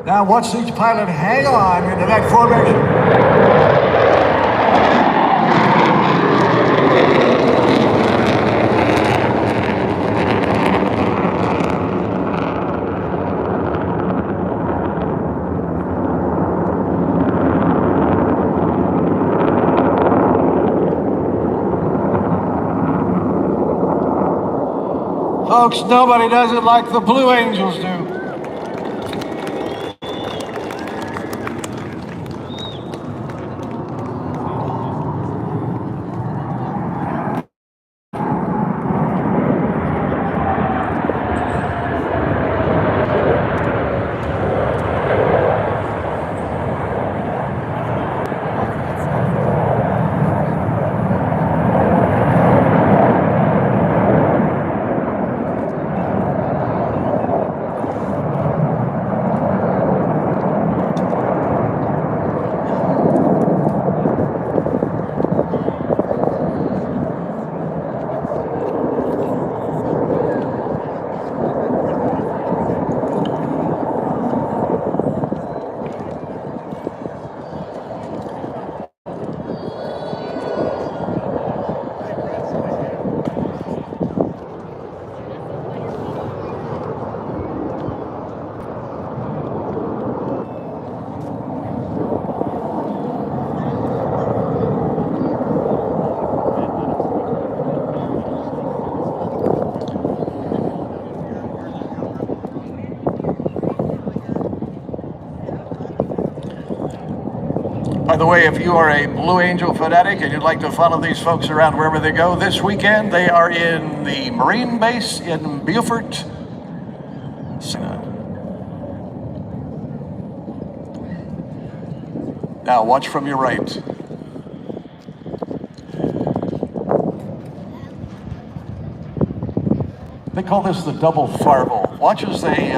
Now watch each pilot hang on into that formation. Folks, nobody does it like the Blue Angels do. By the way, if you are a Blue Angel fanatic and you'd like to follow these folks around wherever they go, this weekend they are in the Marine Base in Beaufort. Now watch from your right. They call this the double farvel. Watch as they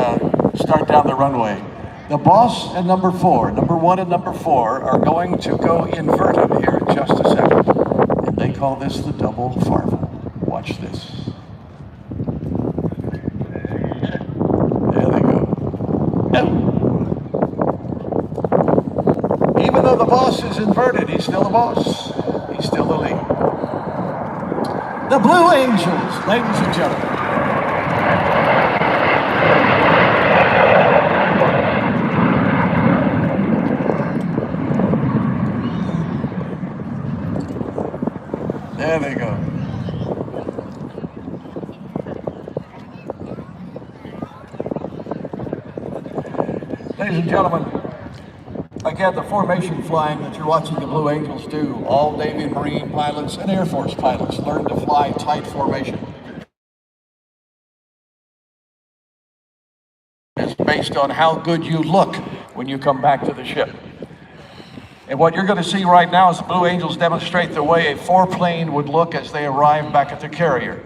start down the runway. The boss and number 4, number 1 and number 4 are going to go inverted here in just a second. And they call this the double farvel. Watch this. There they go. Even though the boss is inverted, he's still the boss. He's still the lead. The Blue Angels, ladies and gentlemen. There they go. Ladies and gentlemen, again, the formation flying that you're watching the Blue Angels do, all Navy and Marine pilots and Air Force pilots learn to fly tight formation. It's based on how good you look when you come back to the ship. And what you're going to see right now is the Blue Angels demonstrate the way a 4-plane would look as they arrive back at the carrier.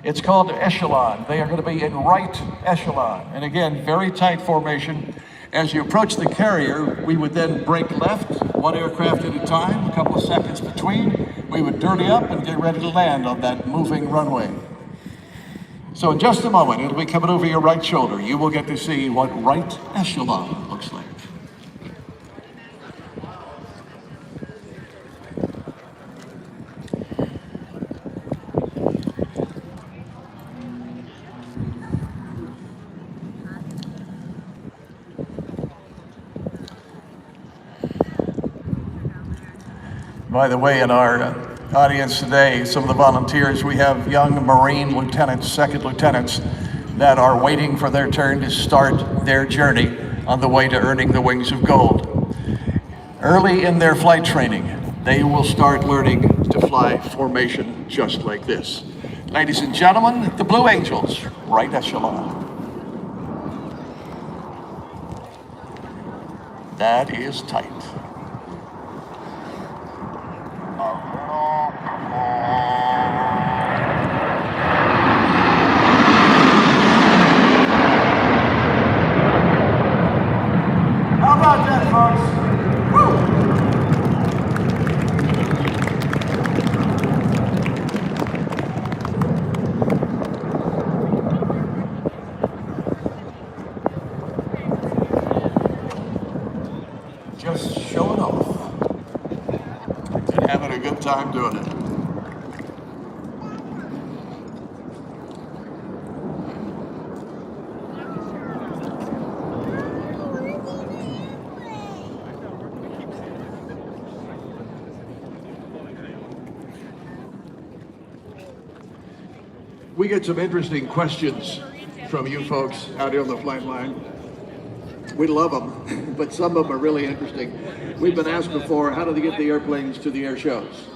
It's called echelon. They are going to be in right echelon. And again, very tight formation. As you approach the carrier, we would then break left, 1 aircraft at a time, a couple of seconds between. We would dirty up and get ready to land on that moving runway. So in just a moment, it'll be coming over your right shoulder. You will get to see what right echelon looks like. By the way, in our audience today, some of the volunteers, we have young Marine lieutenants, second lieutenants, that are waiting for their turn to start their journey on the way to earning the wings of gold. Early in their flight training, they will start learning to fly formation just like this. Ladies and gentlemen, the Blue Angels, right echelon. That is tight. How about that, folks? Woo! time doing it. We get some interesting questions from you folks out here on the flight line. We love them, but some of them are really interesting. We've been asked before, how do they get the airplanes to the air shows?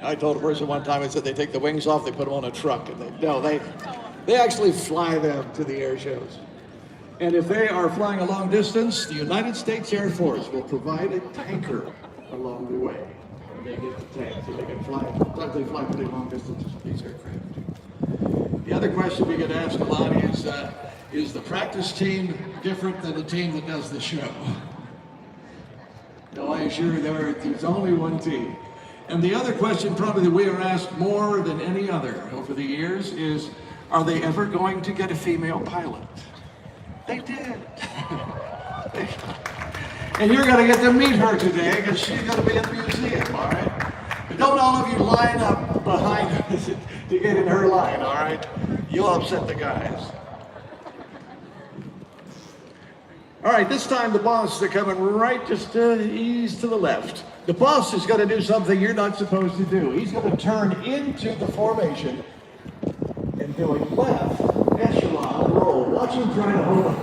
I told a person one time, I said they take the wings off, they put them on a truck, and they actually fly them to the air shows. And if they are flying a long distance, the United States Air Force will provide a tanker along the way. They get the tank so they can fly. Sometimes they fly pretty long distances with these aircraft. The other question we get asked a lot is the practice team different than the team that does the show? No, I assure you there's only one team. And the other question probably that we are asked more than any other over the years is, are they ever going to get a female pilot? They did. And you're going to get to meet her today because she's going to be in the museum, all right? But don't all of you line up behind her to get in her line, all right? You'll upset the guys. All right, this time the boss is coming right just ease to the left. The boss is going to do something you're not supposed to do. He's going to turn into the formation and do a left echelon roll. Watch him try to hold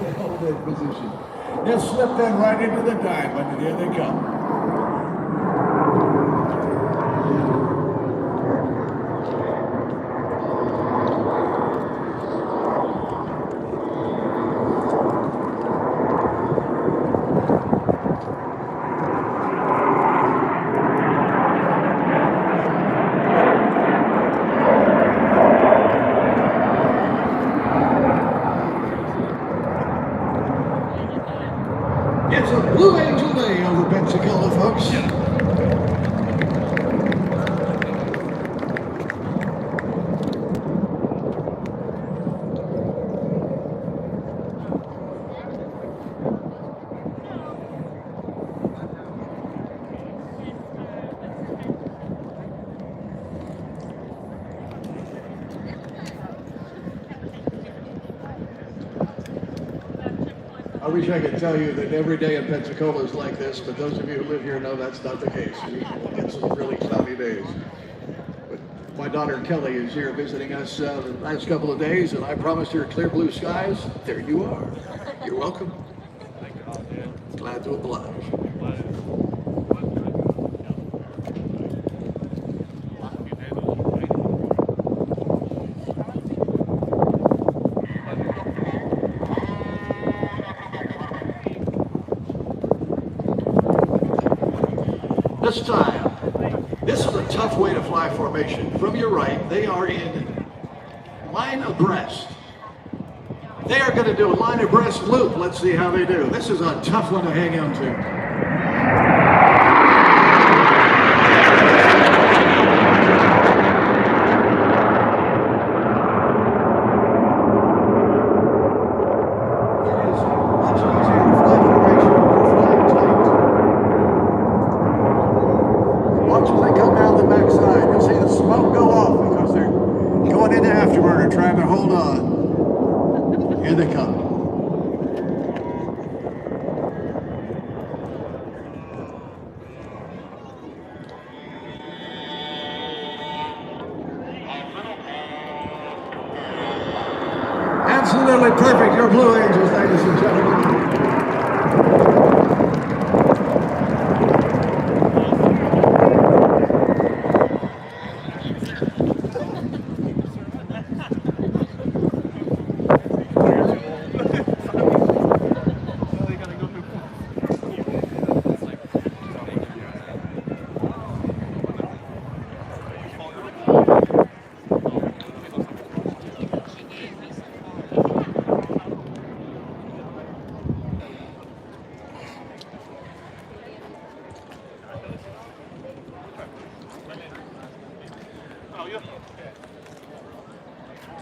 that position. He'll slip them right into the diamond, and here they come. It's a Blue Angel Day over Pensacola, folks. I wish I could tell you that every day in Pensacola is like this, but those of you who live here know that's not the case. We get some really cloudy days. But my daughter Kelly is here visiting us the last couple of days, and I promised her clear blue skies. There you are. You're welcome. Glad to oblige. This time, this is a tough way to fly formation. From your right, they are in line abreast. They are going to do a line abreast loop. Let's see how they do. This is a tough one to hang on to. When they come down the backside, you'll see the smoke go off because they're going into Afterburner, trying to hold on. Here they come. Absolutely perfect. Your Blue Angels, ladies and gentlemen.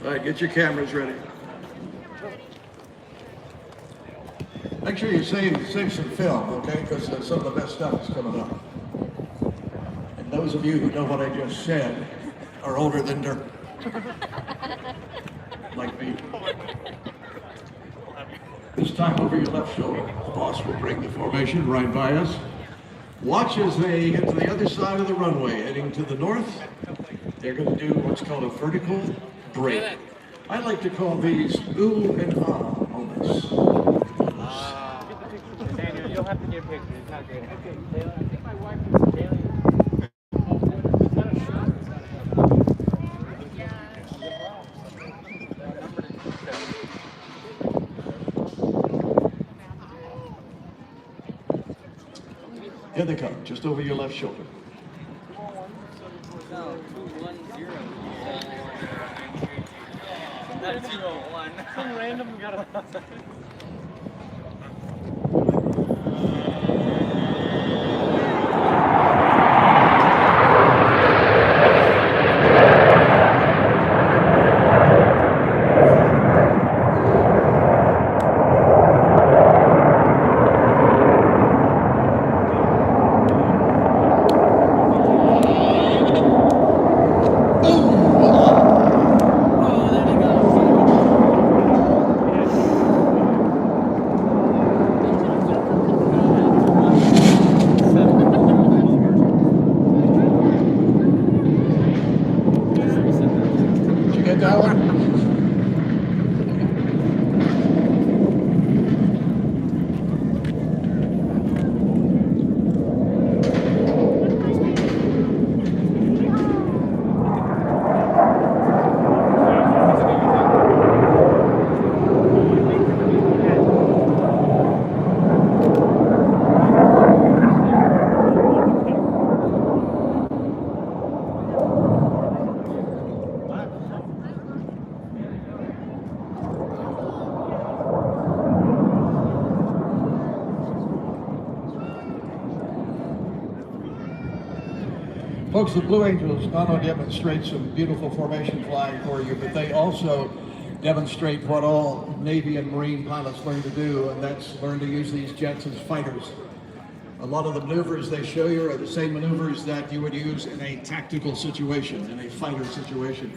All right, get your cameras ready. Make sure you save some film, okay? Because some of the best stuff is coming up. And those of you who know what I just said are older than dirt. Like me. This time over your left shoulder. Boss will bring the formation right by us. Watch as they get to the other side of the runway, heading to the north. They're going to do what's called a vertical break. I like to call these ooh and ah moments. Daniel, you'll have to get pictures. It's not good. Okay, Taylor, I think my wife is Taylor. Here they come, just over your left shoulder. No, 210. Not 201. Some random got a. Folks, the Blue Angels not only demonstrate some beautiful formation flying for you, but they also demonstrate what all Navy and Marine pilots learn to do, and that's learn to use these jets as fighters. A lot of the maneuvers they show you are the same maneuvers that you would use in a tactical situation, in a fighter situation.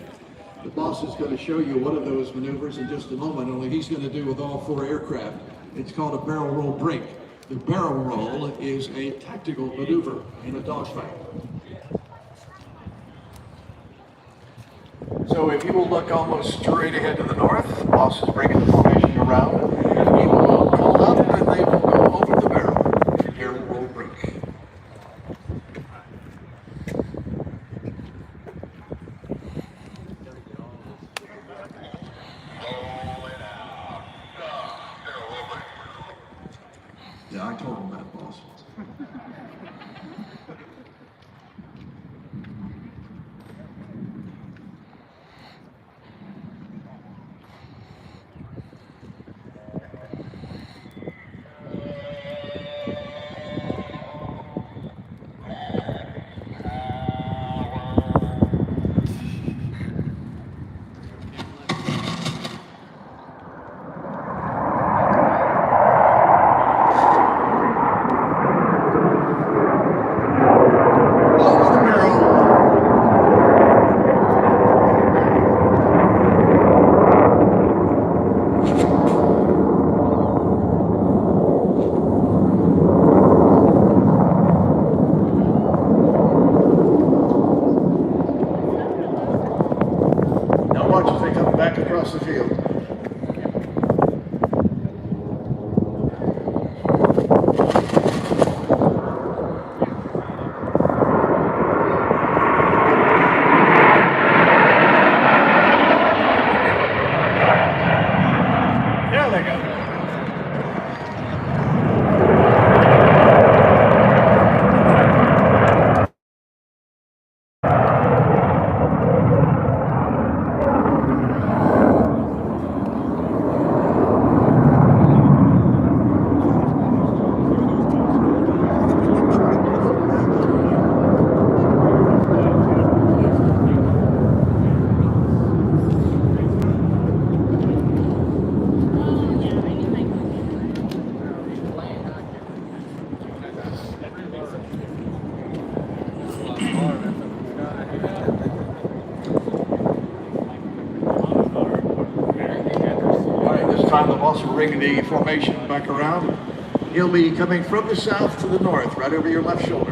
The boss is going to show you one of those maneuvers in just a moment, only he's going to do with all 4 aircraft. It's called a barrel roll break. The barrel roll is a tactical maneuver in a dogfight. So if you will look almost straight ahead to the north, the boss is bringing the formation around. He will pull up and they will go over the barrel. Barrel roll break. Yeah, I told him that, boss. Across the field. There they go. time the boss will ring the formation back around. He'll be coming from the south to the north, right over your left shoulder.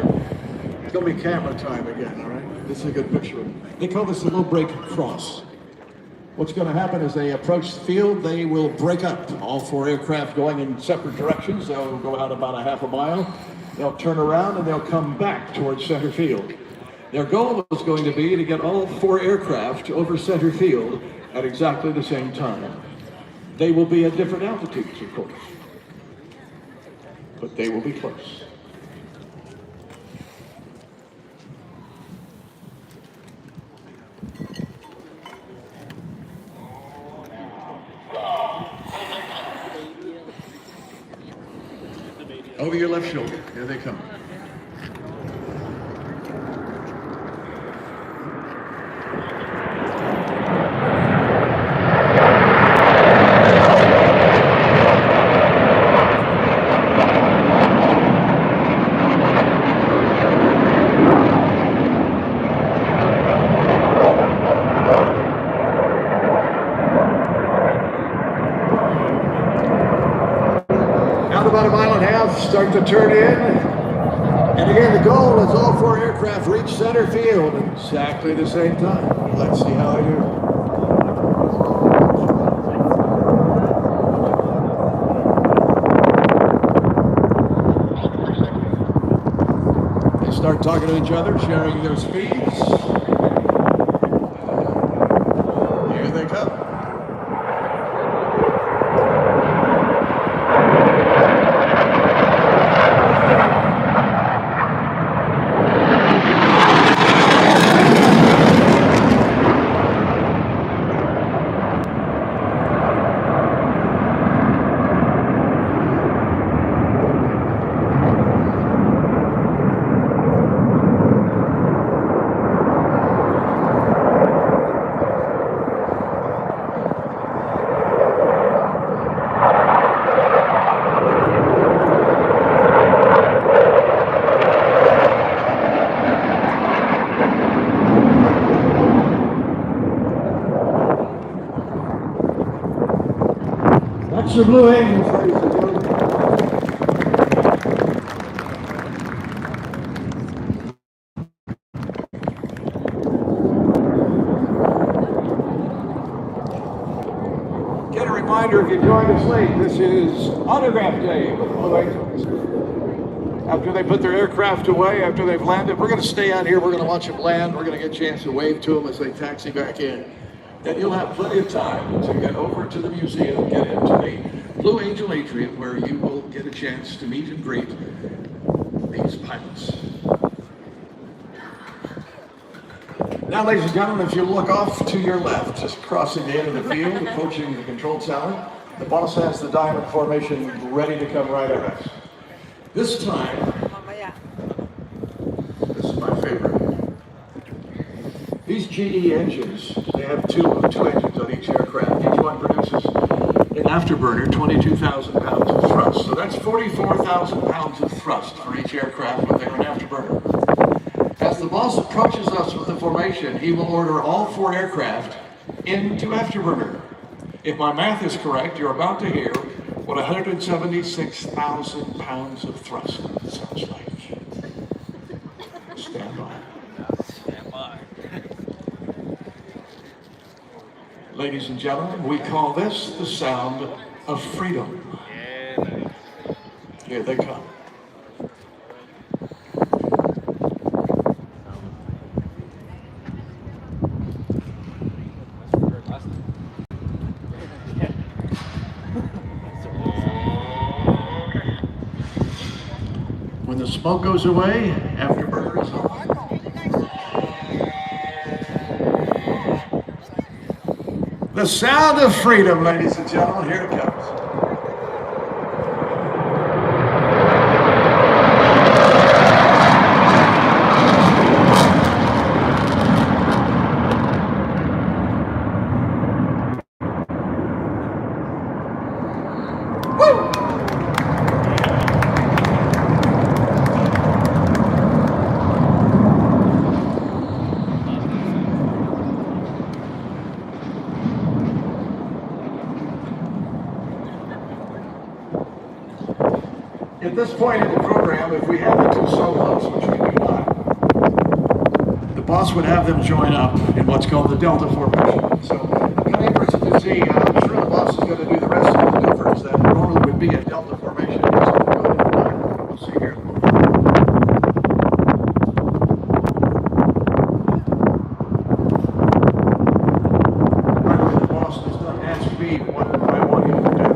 It's going to be camera time again, all right? This is a good picture. They call this the low break cross. What's going to happen is they approach the field, they will break up. All 4 aircraft going in separate directions. They'll go out about a half a mile. They'll turn around and they'll come back towards center field. Their goal is going to be to get all 4 aircraft over center field at exactly the same time. They will be at different altitudes, of course, but they will be close. Over your left shoulder, here they come. About a mile and a half, start to turn in. And again, the goal is all 4 aircraft reach center field at exactly the same time. Let's see how they do. They start talking to each other, sharing their speeds. Here they come. That's the Blue Angels, ladies and gentlemen. Get a reminder if you joined us late, this is Autograph Day with the Blue Angels. After they put their aircraft away, after they've landed, we're going to stay out here, we're going to watch them land, we're going to get a chance to wave to them as they taxi back in. Then you'll have plenty of time to get over to the museum, get into the Blue Angel Atrium, where you will get a chance to meet and greet these pilots. Now, ladies and gentlemen, if you look off to your left, just crossing the end of the field, approaching the control tower, the boss has the diamond formation ready to come right at us. This time, this is my favorite. These GE engines, they have two engines on each aircraft. Each one produces an afterburner, 22,000 pounds of thrust. So that's 44,000 pounds of thrust for each aircraft when they're an afterburner. As the boss approaches us with the formation, he will order all 4 aircraft into afterburner. If my math is correct, you're about to hear what 176,000 pounds of thrust sounds like. Stand by. Ladies and gentlemen, we call this the sound of freedom. Here they come. When the smoke goes away, Afterburner is on. The sound of freedom, ladies and gentlemen, here it comes. At this point in the program, if we have the two solos, which we do not, the boss would have them join up in what's called the Delta formation. So I'm kind of interested to see, I'm sure the boss is going to do the rest of the maneuvers that normally would be a Delta formation. We'll see here. By the way, the boss does not ask me what I want him to do.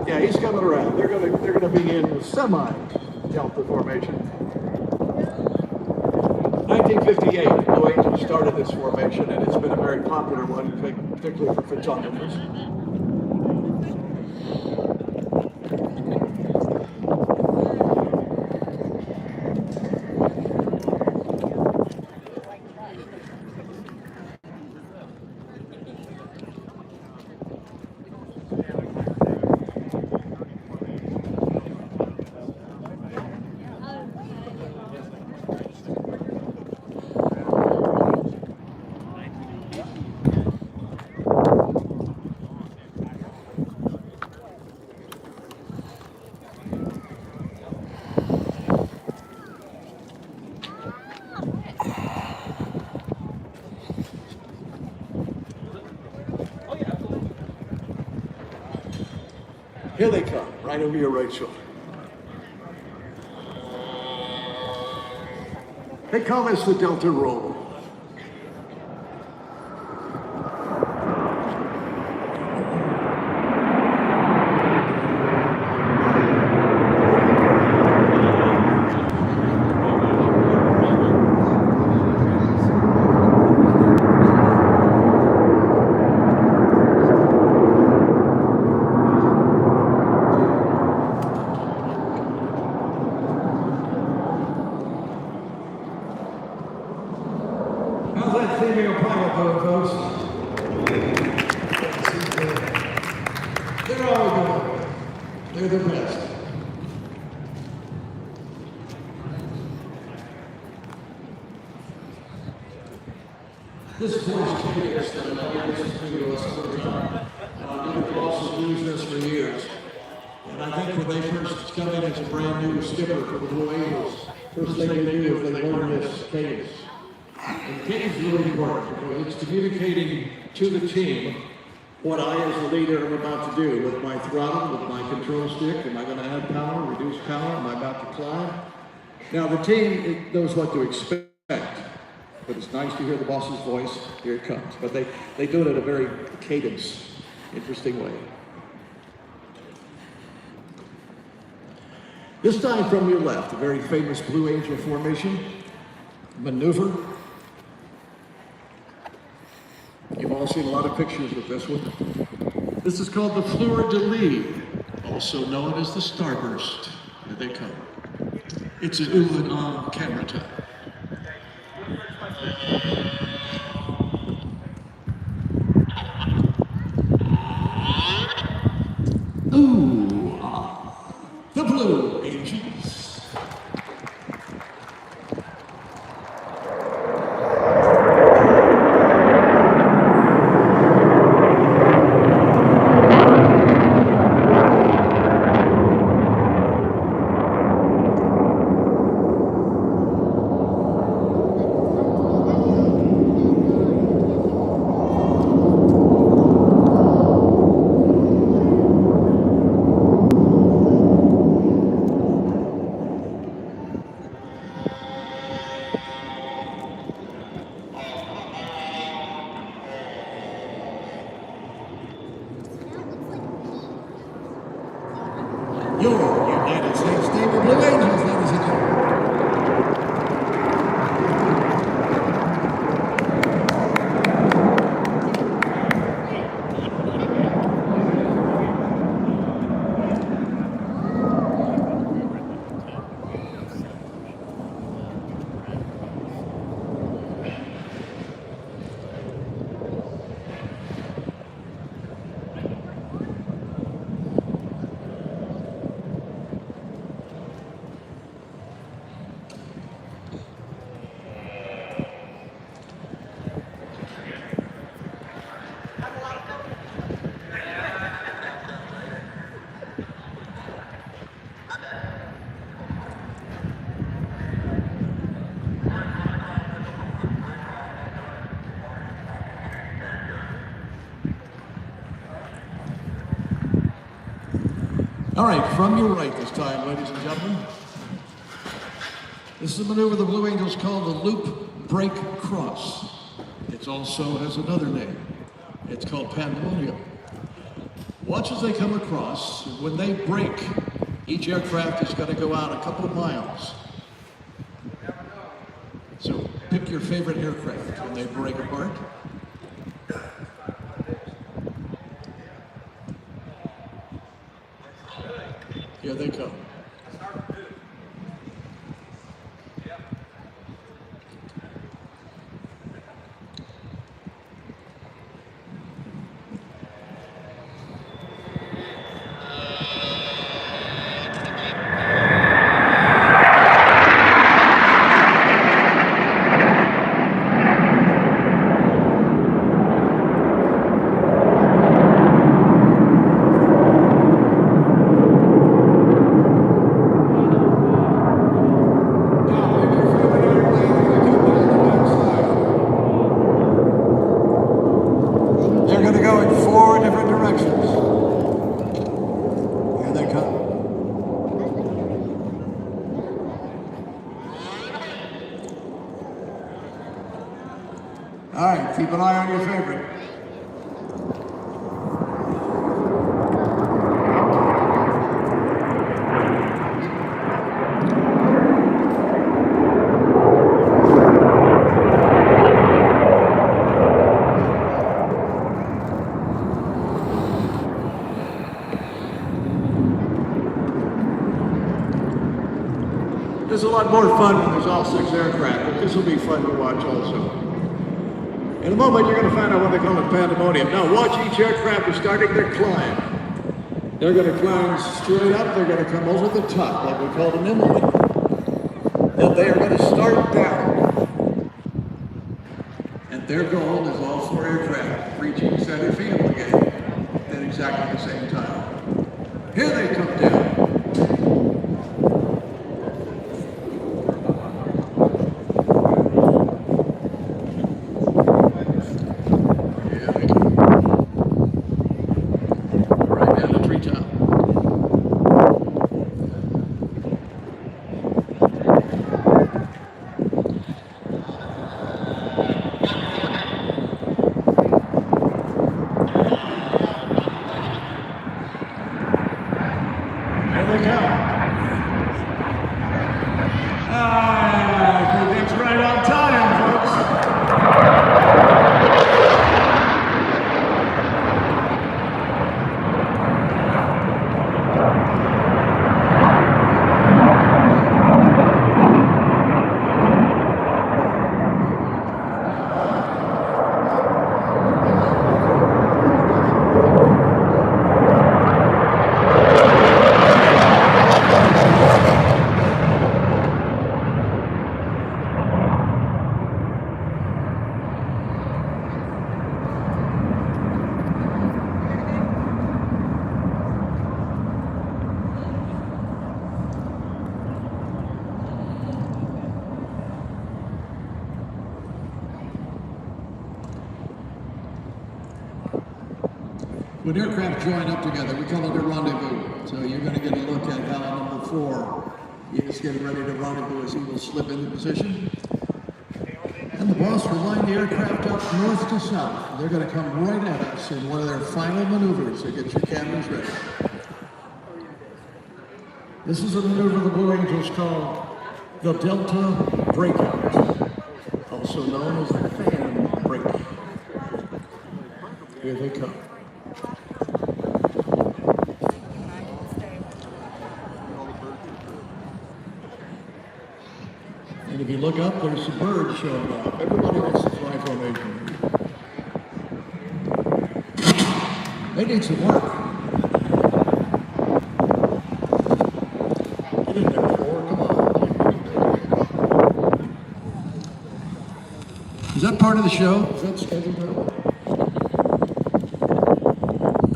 Yeah, he's coming around. They're gonna be in semi-Delta formation. 1958, Blue Angels started this formation, and it's been a very popular one, particularly for photographers. Here they come, right over your right shoulder. They call this the Delta roll. How's that female pilot going, folks? They're all good. They're the best. This voice cadence that I've listened to us over time. I've been also used this for years. And I think when they first come in as a brand new skipper for the Blue Angels, first thing they do is they learn this cadence. And cadence is really important because it's communicating to the team what I, as the leader, am about to do with my throttle, with my control stick. Am I going to add power, reduce power? Am I about to climb? Now, the team knows what to expect, but it's nice to hear the boss's voice. Here it comes. But they do it in a very cadence, interesting way. This time from your left, a very famous Blue Angel formation maneuver. You've all seen a lot of pictures of this one. This is called the Fleur de Lis, also known as the Starburst. Here they come. It's an ooh and ah camera time. Ooh, ah, the Blue Angels. Your United States Navy Blue Angels, ladies and gentlemen. All right, from your right this time, ladies and gentlemen. This is a maneuver the Blue Angels call the loop break cross. It also has another name. It's called Pandemonium. Watch as they come across. When they break, each aircraft is going to go out a couple of miles. So pick your favorite aircraft when they break apart. Here they come. All right, keep an eye on your favorite. This is a lot more fun when there's all 6 aircraft, but this will be fun to watch also. In a moment, you're going to find out what they call it Pandemonium. Now, watch each aircraft is starting their climb. They're going to climb straight up. They're going to come over the top, like we call an Emily. Then they are going to start down. And their goal is all 4 aircraft reaching center field again at exactly the same time. Here they come down. Everything's right on time, folks. When aircraft join up together, we call it a rendezvous. So you're going to get a look at how number 4 is getting ready to rendezvous as he will slip into position. And the boss will line the aircraft up north to south. They're going to come right at us in one of their final maneuvers. So get your cameras ready. This is a maneuver the Blue Angels call the Delta Breakout, also known as the fan break. Here they come. And if you look up, there's some birds showing up. Everybody wants to fly formation. They need some work. Get in there, Fleur, come on. Is that part of the show? Is that scheduled?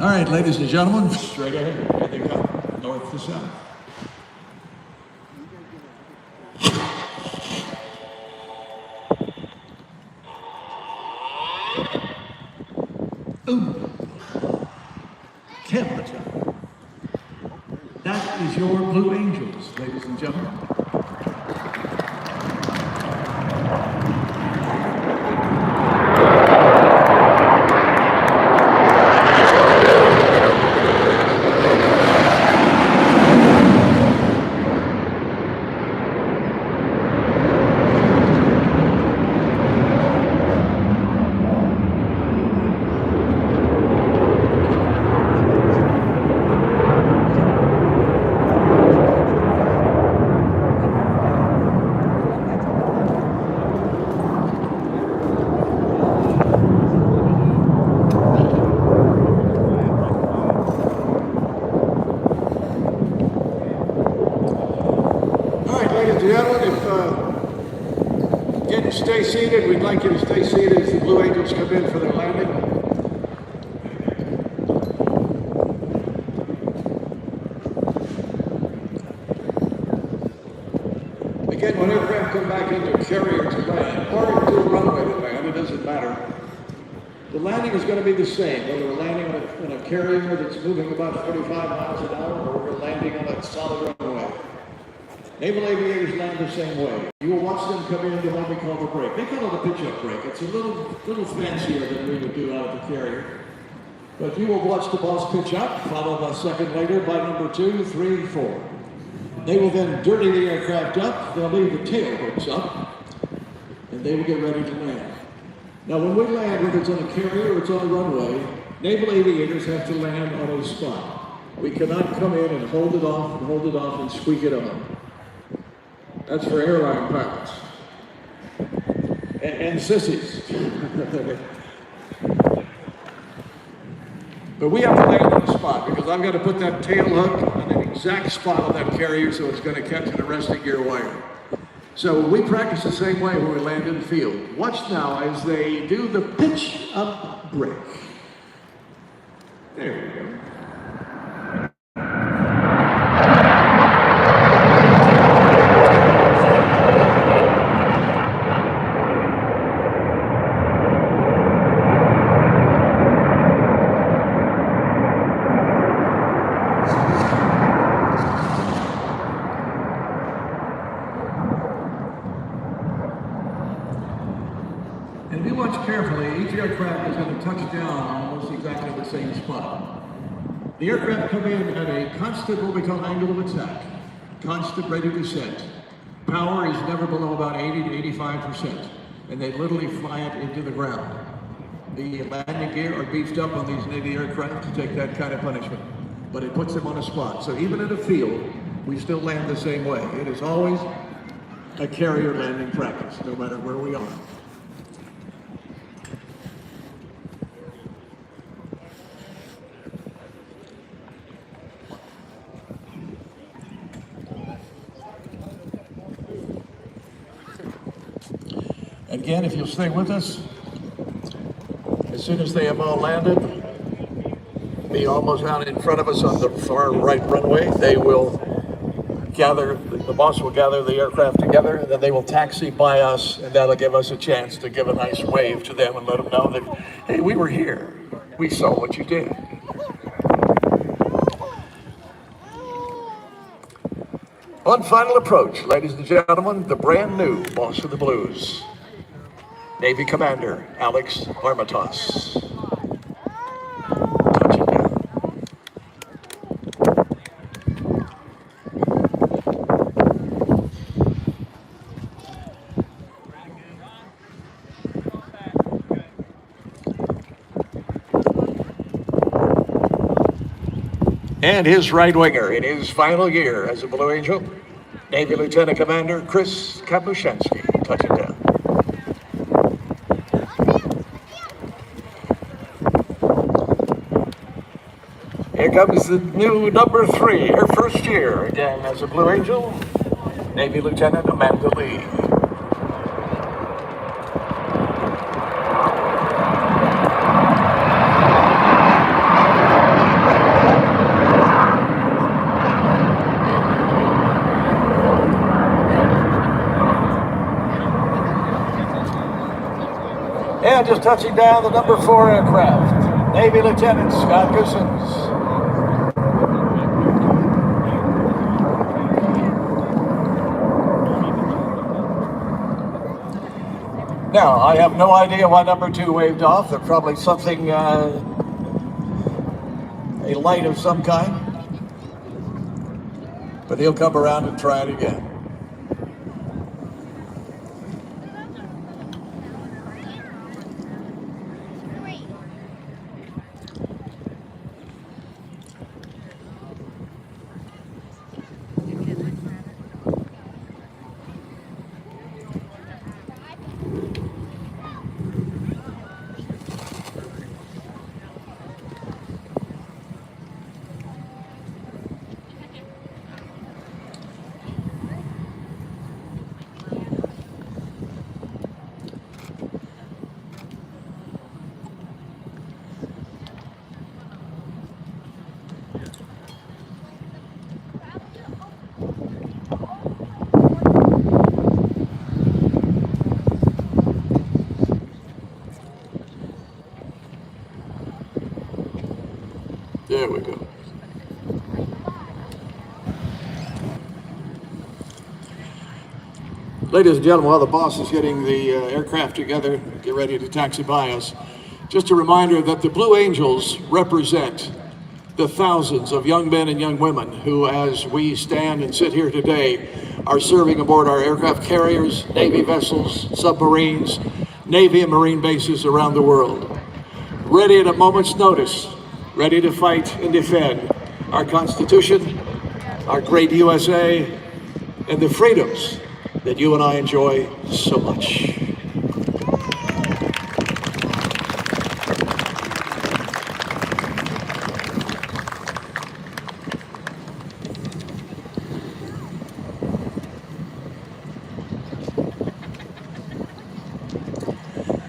All right, ladies and gentlemen, straight ahead. Here they come, north to south. Ooh, camera time. That is your Blue Angels, ladies and gentlemen. Again, stay seated. We'd like you to stay seated as the Blue Angels come in for their landing. Again, when aircraft come back into a carrier to land, or into a runway to land, it doesn't matter. The landing is going to be the same, whether we're landing on a carrier that's moving about 35 miles an hour, or we're landing on a solid runway. Naval aviators land the same way. You will watch them come in to what we call the break. They call it a pitch-up break. It's a little fancier than we would do out of the carrier. But you will watch the boss pitch up, followed a second later by number 2, 3, 4. They will then dirty the aircraft up. They'll leave the tail hooks up, and they will get ready to land. Now, when we land, whether it's on a carrier or it's on a runway, naval aviators have to land on a spot. We cannot come in and hold it off and squeak it on. That's for airline pilots. And sissies. But we have to land on the spot because I've got to put that tail hook on the exact spot on that carrier so it's going to catch an arresting gear wire. So we practice the same way when we land in the field. Watch now as they do the pitch up break. There we go. And if you watch carefully, each aircraft is going to touch down on almost exactly the same spot. The aircraft come in at a constant, what we call angle of attack, constant rate of descent. Power is never below about 80 to 85%, and they literally fly it into the ground. The landing gear are beefed up on these Navy aircraft to take that kind of punishment, but it puts them on a spot. So even in a field, we still land the same way. It is always a carrier landing practice, no matter where we are. Again, if you'll stay with us, as soon as they have all landed, be almost out in front of us on the far right runway, they will gather, the boss will gather the aircraft together, and then they will taxi by us, and that'll give us a chance to give a nice wave to them and let them know that, hey, we were here. We saw what you did. On final approach, ladies and gentlemen, the brand new boss of the Blues, Navy Commander Alex Armatos. Touching down. And his right winger in his final year as a Blue Angel, Navy Lieutenant Commander Chris Kapushansky. Touching down. Here comes the new number 3, her first year again as a Blue Angel, Navy Lieutenant Amanda Lee. And just touching down the number 4 aircraft, Navy Lieutenant Scott Goosens. Now, I have no idea why number 2 waved off. They're probably something, a light of some kind. But he'll come around and try it again. There we go. Ladies and gentlemen, while the boss is getting the aircraft together, get ready to taxi by us, just a reminder that the Blue Angels represent the thousands of young men and young women who, as we stand and sit here today, are serving aboard our aircraft carriers, Navy vessels, submarines, Navy and Marine bases around the world, ready at a moment's notice, ready to fight and defend our Constitution, our great USA, and the freedoms that you and I enjoy so much.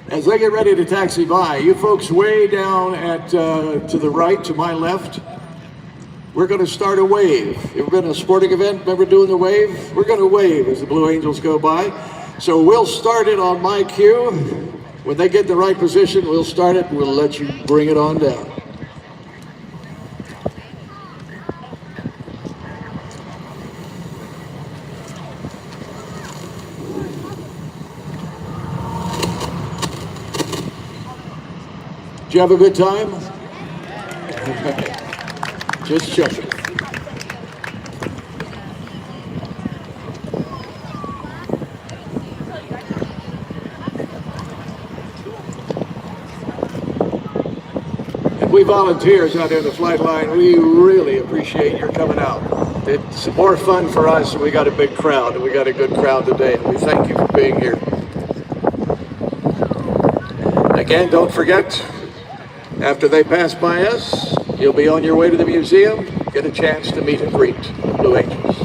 As they get ready to taxi by, you folks way down at to the right, to my left, we're going to start a wave. If we've been at a sporting event, remember doing the wave? We're going to wave as the Blue Angels go by. So we'll start it on my cue. When they get in the right position, we'll start it and we'll let you bring it on down. Did you have a good time? Just checking. And we volunteers out there in the flight line, we really appreciate your coming out. It's more fun for us when we got a big crowd, and we got a good crowd today, and we thank you for being here. Again, don't forget, after they pass by us, you'll be on your way to the museum, get a chance to meet and greet the Blue Angels.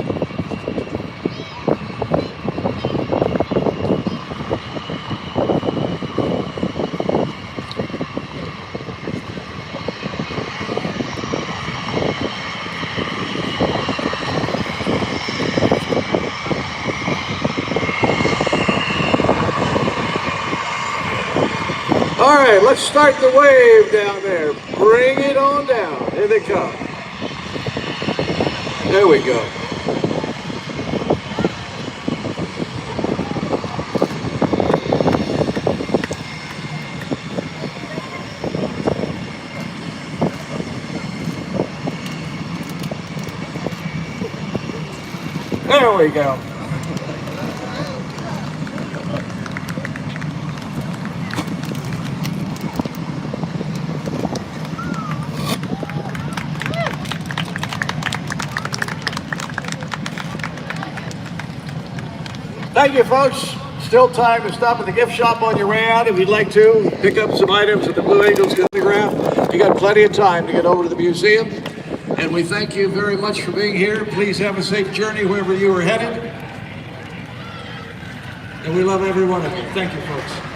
All right, let's start the wave down there. Bring it on down. Here they come. There we go. There we go. Thank you, folks. Still time to stop at the gift shop on your way out if you'd like to. Pick up some items at the Blue Angels autograph. You got plenty of time to get over to the museum. And we thank you very much for being here. Please have a safe journey wherever you are headed. And we love every one of you. Thank you, folks.